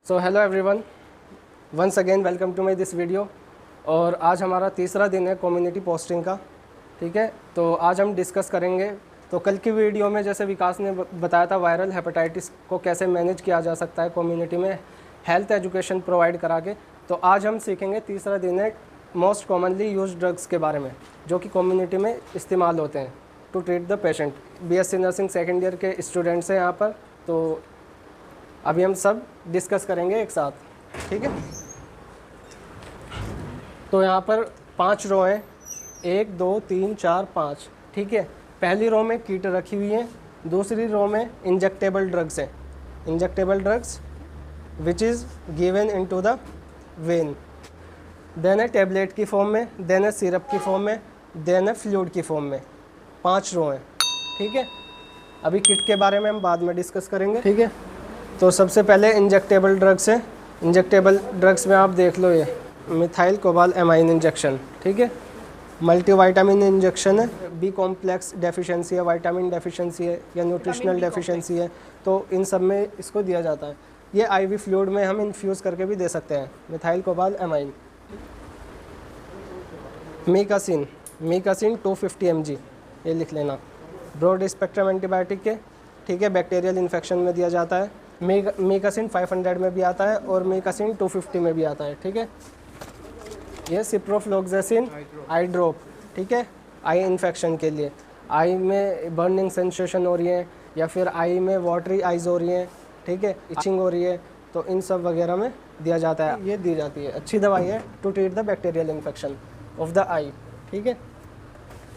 So hello everyone, once again welcome to my this video. और आज हमारा तीसरा दिन है कम्युनिटी पोस्टिंग का। ठीक है, तो आज हम डिस्कस करेंगे। तो कल की वीडियो में जैसे विकास ने बताया था वायरल हेपेटाइटिस को कैसे मैनेज किया जा सकता है कम्युनिटी में हेल्थ एजुकेशन प्रोवाइड करा के। तो आज हम सीखेंगे, तीसरा दिन है मोस्ट कॉमनली यूज ड्रग्स के बारे में जो कि कम्युनिटी में इस्तेमाल होते हैं to treat the patient. BSc nursing second year के स्टूडेंट्स हैं यहाँ पर, तो अभी हम सब डिस्कस करेंगे एक साथ। ठीक है, तो यहाँ पर 5 रो हैं, 1 2 3 4 5। ठीक है, पहली रो में किट रखी हुई है, दूसरी रो में इंजेक्टेबल ड्रग्स हैं। Injectable drugs which is given into the vein, then है टेबलेट की फॉर्म में, देन है सिरप की फॉर्म में, देन है फ्लूइड की फॉर्म में। 5 रो हैं। ठीक है, अभी किट के बारे में हम बाद में डिस्कस करेंगे। ठीक है, तो सबसे पहले इंजेक्टेबल ड्रग्स है। इंजेक्टेबल ड्रग्स में आप देख लो, ये मिथाइल कोबाल एमाइन इंजेक्शन। ठीक है, मल्टीविटामिन इंजेक्शन है, बी कॉम्प्लेक्स डेफिशिएंसी है, विटामिन डेफिशिएंसी है या न्यूट्रिशनल डेफिशिएंसी है, तो इन सब में इसको दिया जाता है। ये आईवी फ्लूइड में हम इन्फ्यूज़ करके भी दे सकते हैं, मिथाइल कोबाल एमाइन। मीकासिन 250 mg, ये लिख लेना। ब्रॉड स्पेक्ट्रम एंटीबायोटिक के, ठीक है, बैक्टीरियल इन्फेक्शन में दिया जाता है। मीकासिन 500 में भी आता है और मीकासिन 250 में भी आता है। ठीक है, ये सिप्रोफ्लोक्सासिन आई ड्रॉप, ठीक है, आई इन्फेक्शन के लिए। आई में बर्निंग सेंसेशन हो रही है या फिर आई में वाटरी आइज हो रही है, ठीक है, इचिंग हो रही है, तो इन सब वगैरह में दिया जाता है, ये दी जाती है। अच्छी दवाई है to treat the bacterial infection of the eye. ठीक है,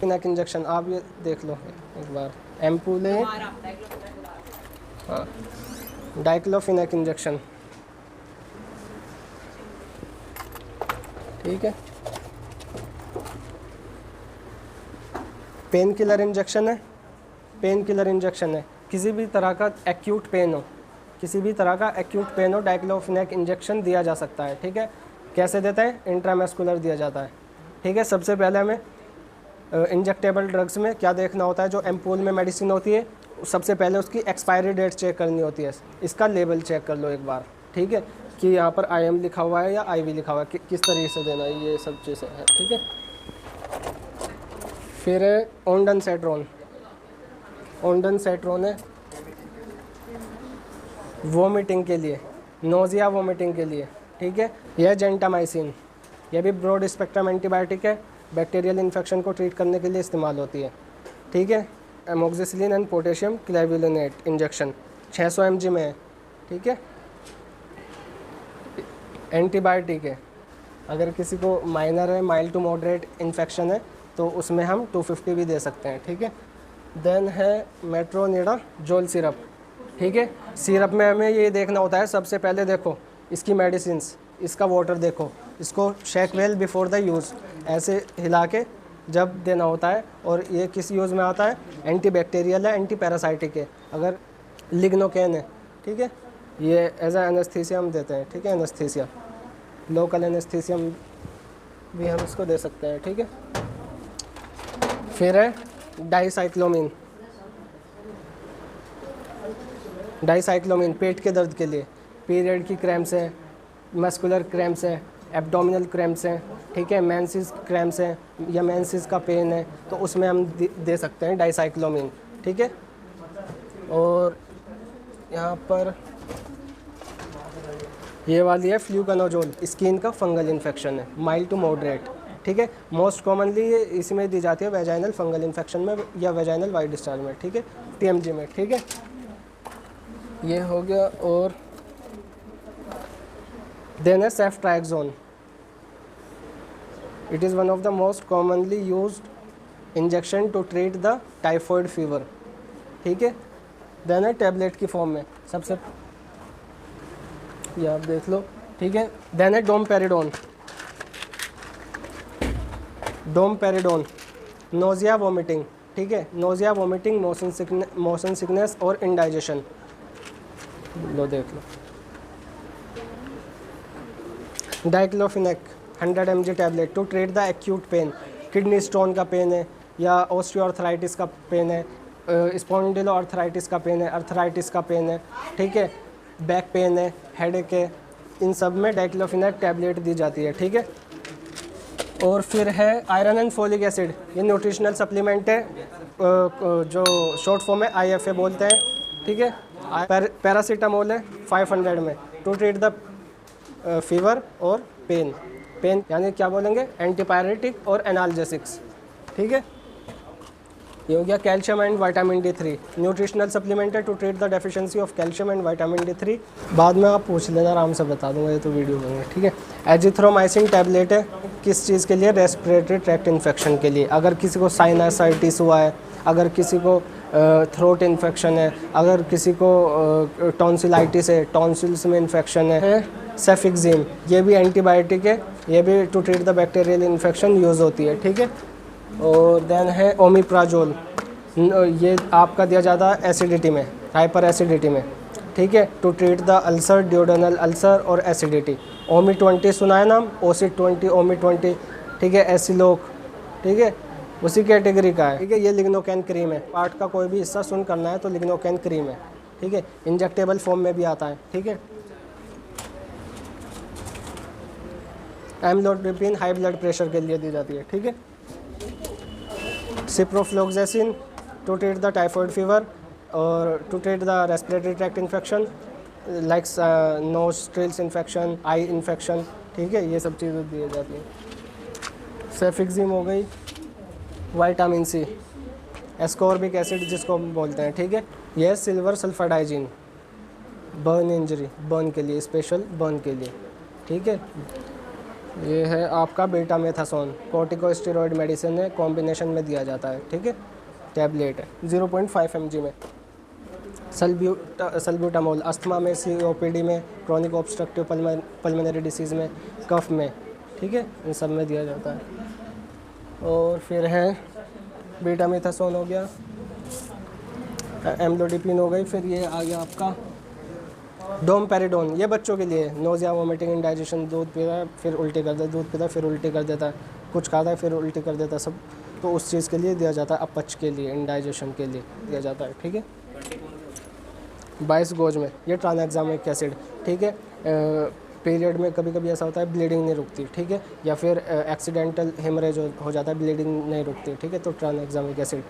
फिनाक इंजेक्शन आप ये देख लो एक बार, एम्पूल है, हाँ, डाइक्लोफिनेक इंजेक्शन। ठीक है, पेन किलर इंजेक्शन है। पेन किलर इंजेक्शन है, किसी भी तरह का एक्यूट पेन हो, किसी भी तरह का एक्यूट पेन हो, डाइक्लोफिनेक इंजेक्शन दिया जा सकता है। ठीक है, कैसे देता है? इंट्रामस्कुलर दिया जाता है। ठीक है, सबसे पहले हमें इंजेक्टेबल ड्रग्स में क्या देखना होता है, जो एम्पूल में मेडिसिन होती है सबसे पहले उसकी एक्सपायरी डेट चेक करनी होती है। इसका लेबल चेक कर लो एक बार, ठीक है, कि यहाँ पर IM लिखा हुआ है या IV लिखा हुआ है, किस तरीके से देना है, ये सब चीज़ें हैं। ठीक है, फिर है ओंडनसेट्रोन। ओंडनसेट्रोन है वोमिटिंग के लिए, नोजिया वोमिटिंग के लिए। ठीक है, यह जेंटामाइसिन, यह भी ब्रॉड स्पेक्ट्रम एंटीबायोटिक है, बैक्टीरियल इन्फेक्शन को ट्रीट करने के लिए इस्तेमाल होती है। ठीक है, amoxicillin and potassium clavulanate injection 600 mg में है। ठीक है, एंटीबायोटिक है, अगर किसी को माइनर है, माइल्ड टू मॉडरेट इन्फेक्शन है, तो उसमें हम 250 भी दे सकते हैं। ठीक है, देन है मेट्रोनिडाजोल सिरप। ठीक है, सिरप में हमें ये देखना होता है, सबसे पहले देखो इसकी मेडिसिन्स, इसका वाटर देखो, इसको shake well before the use, ऐसे हिला के जब देना होता है। और ये किस यूज़ में आता है? एंटीबैक्टीरियल है, एंटी पैरासाइटिक है। अगर लिग्नोकेन है, ठीक है, ये एज अ एनेस्थीसिया हम देते हैं। ठीक है, एनेस्थीसिया, लोकल एनेस्थीसिया भी हम इसको दे सकते हैं। ठीक है, फिर है डाइसाइक्लोमिन। डाइसाइक्लोमिन पेट के दर्द के लिए, पीरियड की क्रैम्प्स है, मस्कुलर क्रैम्प्स है, एब्डोमिनल क्रैम्प्स हैं, ठीक है, मेंसिस क्रैम्प्स हैं या मेंसिस का पेन है, तो उसमें हम दे सकते हैं डाइसाइक्लोमिन। ठीक है, और यहाँ पर ये वाली है फ्लूकनोजोल, स्किन का फंगल इन्फेक्शन है, माइल्ड टू मॉडरेट। ठीक है, मोस्ट कॉमनली ये इसमें दी जाती है वेजाइनल फंगल इन्फेक्शन में या वेजाइनल वाइट डिस्चार्ज में। ठीक है, TMG में। ठीक है, ये हो गया। और देन है ceftriaxone, it is one of the most commonly used injection to treat the typhoid fever. ठीक है, देन है टैबलेट की फॉर्म में, सबसे ये आप देख लो। ठीक है, देन है डोमपेरिडोन। डोमपेरिडोन नोजिया वोमिटिंग, ठीक है, नोजिया वोमिटिंग, मोशन सिकनेस और इंडाइजेशन, लो देख लो। Diclofenac 100 mg tablet to treat the acute pain, kidney stone का पेन है या ऑस्टियोआर्थराइटिस का पेन है, स्पॉन्डिलोआर्थराइटिस का पेन है, अर्थराइटिस का पेन है, ठीक है, बैक पेन है, हेडेक है, इन सब में डाइक्लोफिनेक टैबलेट दी जाती है, ठीक है। और फिर है आयरन एंड फोलिक एसिड, ये न्यूट्रिशनल सप्लीमेंट है, जो शॉर्ट फॉर्म में IFA बोलते हैं, ठीक है। पैरासीटामोल है 500 में, टू ट्रीट द फीवर और पेन यानी क्या बोलेंगे, एंटीपायरेटिक और एनाल्जेसिक्स, ठीक है। ये हो गया calcium and vitamin D3, nutritional supplement है to treat the deficiency of calcium and vitamin D3। बाद में आप पूछ लेना, आराम से बता दूंगा, ये तो वीडियो में, ठीक है। एजिथ्रोमाइसिन टैबलेट है, किस चीज़ के लिए, रेस्पिरेटरी ट्रैक्ट इन्फेक्शन के लिए। अगर किसी को साइनसाइटिस हुआ है, अगर किसी को थ्रोट इन्फेक्शन है, अगर किसी को टॉन्सिलाइटिस है, टॉन्सिल्स में इन्फेक्शन है। सेफिक्जिम, ये भी एंटीबायोटिक है, ये भी to treat the bacterial infection use होती है, ठीक है। और देन है ओमिप्राजोल, ये आपका दिया जाता है एसिडिटी में, हाइपर एसिडिटी में, ठीक है, to treat the ulcer, duodenal ulcer और एसिडिटी। ओमी-20 सुना है नाम, ओसी-20, ओमी-20, ठीक है। एसिलोक, ठीक है, उसी कैटेगरी का है, ठीक है। ये लिग्नोकैन क्रीम है, पार्ट का कोई भी हिस्सा सुन करना है तो लिग्नोकैन क्रीम है, ठीक है। इंजेक्टेबल फॉर्म में भी आता है, ठीक है। एम्लोट्रिप्सिन हाई ब्लड प्रेशर के लिए दी जाती है, ठीक है। Ciprofloxacin to treat the typhoid fever और to treat the respiratory tract infection like nostrils infection, eye infection, ठीक है, ये सब चीज़ें दी जाती हैं। सेफिक्जिम हो गई, विटामिन C, एस्कॉर्बिक एसिड जिसको हम बोलते हैं, ठीक है। यह सिल्वर सल्फाडाइजिन, बर्न इंजरी, बर्न के लिए, स्पेशल बर्न के लिए, ठीक है। ये है आपका बेटामेथासोन, कॉर्टिकोस्टेरॉइड मेडिसिन है, कॉम्बिनेशन में दिया जाता है, ठीक है, टैबलेट है 0.5 mg में। सल्ब्यूटामोल, अस्थमा में, COPD में, क्रॉनिक ऑब्स्ट्रक्टिव पल्मोनरी डिसीज़ में, कफ में, ठीक है, इन सब में दिया जाता है। और फिर है बेटामेथासोन हो गया, एम्लोडिपिन हो गई, फिर ये आ गया आपका डोमपेरिडोन, ये बच्चों के लिए, नोजिया, वोमिटिंग, इंडाइजेशन, दूध पीता है फिर उल्टी कर देता है, दूध पीता है फिर उल्टी कर देता है, कुछ खाता है फिर उल्टी कर देता है, सब तो उस चीज़ के लिए दिया जाता है, अपच के लिए, इंडाइजेशन के लिए दिया जाता है, ठीक है। 22 गोज में, ये ट्रांएग्जामिक एसिड, ठीक है। पीरियड में कभी कभी ऐसा होता है ब्लीडिंग नहीं रुकती, ठीक है, या फिर एक्सीडेंटल हेमरेज हो जाता है, ब्लीडिंग नहीं रुकती, ठीक है, तो ट्रांएग्जामिक एसिड,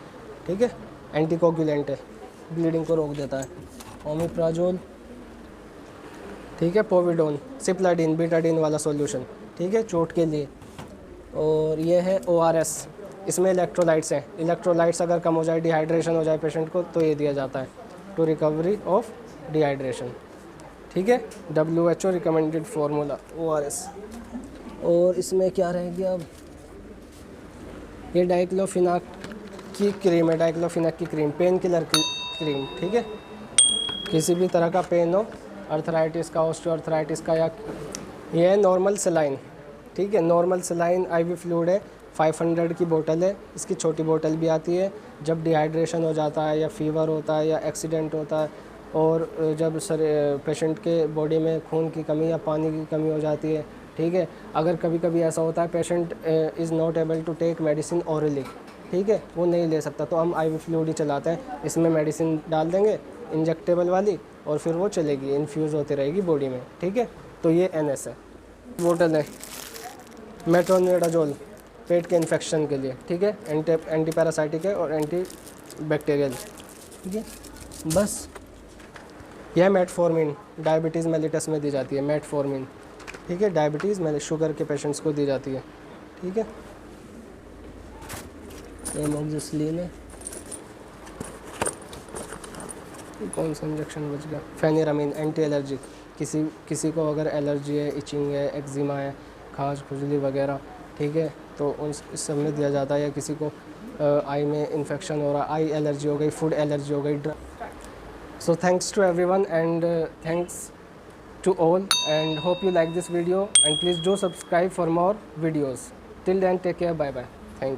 ठीक है, एंटीकोगुलेंट है, ब्लीडिंग को रोक देता है। ओमिप्राजोल, ठीक है। पोविडोन, सिप्लाडीन, बीटाडीन वाला सॉल्यूशन, ठीक है, चोट के लिए। और ये है ORS, इसमें इलेक्ट्रोलाइट्स हैं, इलेक्ट्रोलाइट्स अगर कम हो जाए, डिहाइड्रेशन हो जाए पेशेंट को, तो ये दिया जाता है टू रिकवरी ऑफ डिहाइड्रेशन, ठीक है। WHO recommended formula ORS। और इसमें क्या रह गया अब, ये डाइक्लोफिनाक की क्रीम है, डाइक्लोफिनाक की क्रीम, पेन किलर की क्रीम, ठीक है। किसी भी तरह का पेन हो, अर्थराइटिस का, ऑस्टियोआर्थराइटिस का, या ये है नॉर्मल सलाइन, ठीक है, नॉर्मल सलाइन IV फ्लूइड है, 500 की बोतल है, इसकी छोटी बोतल भी आती है। जब डिहाइड्रेशन हो जाता है या फीवर होता है या एक्सीडेंट होता है और जब पेशेंट के बॉडी में खून की कमी या पानी की कमी हो जाती है, ठीक है। अगर कभी कभी ऐसा होता है patient is not able to take medicine orally, ठीक है, वो नहीं ले सकता, तो हम IV फ्लूइड ही चलाते हैं, इसमें मेडिसिन डाल देंगे इंजेक्टेबल वाली और फिर वो चलेगी, इन्फ्यूज़ होती रहेगी बॉडी में, ठीक है। तो ये NS है, बोतल है मेट्रोनिडाजोल, पेट के इन्फेक्शन के लिए, ठीक है, एंटी पैरासाइटिक है और एंटी बैक्टीरियल, ठीक है। बस यह मेटफॉर्मिन डायबिटीज़ मेलिटस में दी जाती है, मेटफॉर्मिन, ठीक है, डायबिटीज़ में शुगर के पेशेंट्स को दी जाती है, ठीक है। एमोक्सिसिलिन है, कौन सा इंजेक्शन बच गया, फेनिरामिन, एंटी एलर्जिक, किसी को अगर एलर्जी है, इचिंग है, एक्जिमा है, खाज खुजली वगैरह, ठीक है, तो उन इस सब में दिया जाता है। या किसी को आई में इन्फेक्शन हो रहा, आई एलर्जी हो गई, फूड एलर्जी हो गई। So thanks to everyone and thanks to all and hope you like this video and please do subscribe for more videos. Till then, take care, bye bye.